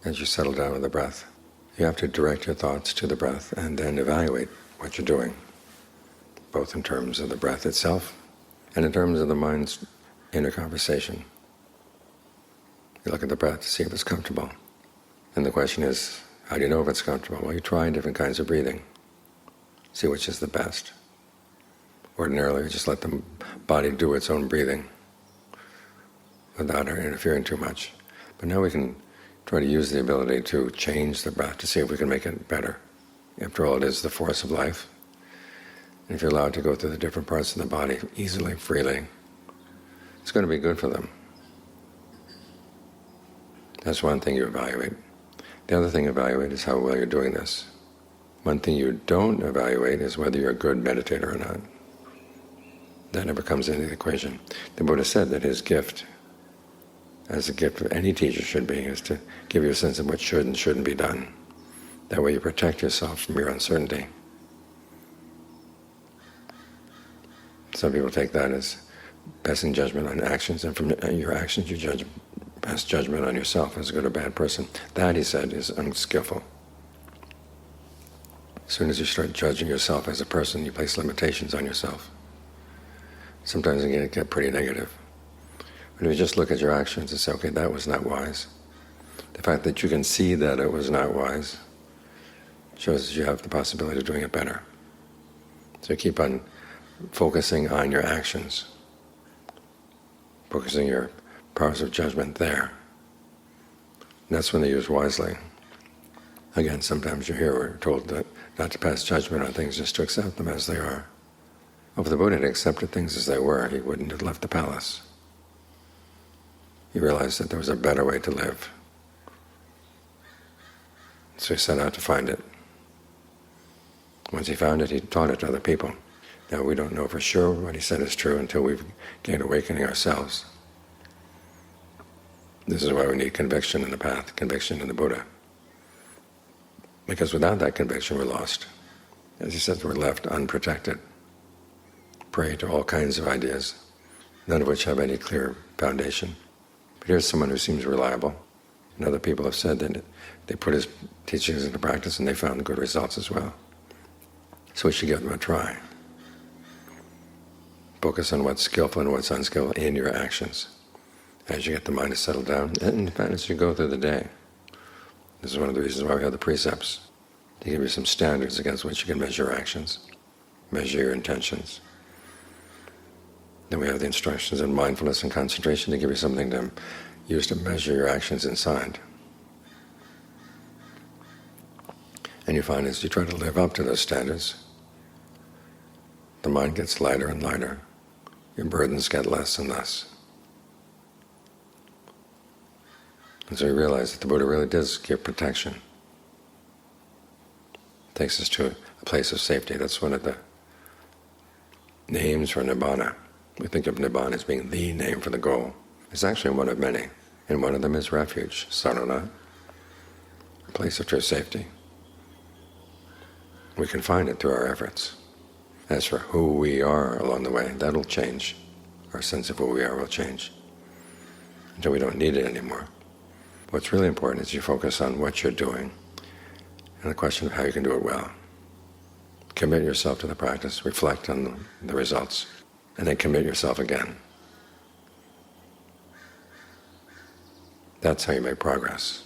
as you settle down with the breath. You have to direct your thoughts to the breath and then evaluate what you're doing, both in terms of the breath itself and in terms of the mind's inner conversation. You look at the breath to see if it's comfortable. And the question is, how do you know if it's comfortable? Well, you try different kinds of breathing, see which is the best. Ordinarily, you just let the body do its own breathing without interfering too much. But now we can try to use the ability to change the breath to see if we can make it better. After all, it is the force of life. And if you're allowed to go through the different parts of the body easily, freely, it's going to be good for them. That's one thing you evaluate. The other thing you evaluate is how well you're doing this. One thing you don't evaluate is whether you're a good meditator or not. That never comes into the equation. The Buddha said that his gift, as a gift of any teacher should be, is to give you a sense of what should and shouldn't be done. That way you protect yourself from your uncertainty. Some people take that as passing judgment on actions, and from your actions you pass judgment on yourself as a good or bad person. That, he said, is unskillful. As soon as you start judging yourself as a person, you place limitations on yourself. Sometimes it can get pretty negative. But if you just look at your actions and say, okay, that was not wise, the fact that you can see that it was not wise shows that you have the possibility of doing it better. So keep on focusing on your actions, focusing your powers of judgment there. And that's when they use wisely. Again, sometimes you hear we're told that not to pass judgment on things, just to accept them as they are. Well, if the Buddha had accepted things as they were, he wouldn't have left the palace. He realized that there was a better way to live. So he set out to find it. Once he found it, he taught it to other people. Now, we don't know for sure what he said is true until we've gained awakening ourselves. This is why we need conviction in the path, conviction in the Buddha. Because without that conviction, we're lost. As he says, we're left unprotected, prey to all kinds of ideas, none of which have any clear foundation. But here's someone who seems reliable, and other people have said that they put his teachings into practice and they found good results as well. So we should give them a try. Focus on what's skillful and what's unskillful in your actions as you get the mind to settle down, and in fact as you go through the day. This is one of the reasons why we have the precepts, to give you some standards against which you can measure your actions, measure your intentions. Then we have the instructions in mindfulness and concentration to give you something to use to measure your actions inside. And you find as you try to live up to those standards, the mind gets lighter and lighter. Your burdens get less and less. And so you realize that the Buddha really does give protection. It takes us to a place of safety. That's one of the names for Nibbana. We think of Nibbana as being the name for the goal. It's actually one of many, and one of them is refuge, sarana, a place of true safety. We can find it through our efforts. As for who we are along the way, that'll change. Our sense of who we are will change until we don't need it anymore. What's really important is you focus on what you're doing and the question of how you can do it well. Commit yourself to the practice, reflect on the results, and then commit yourself again. That's how you make progress.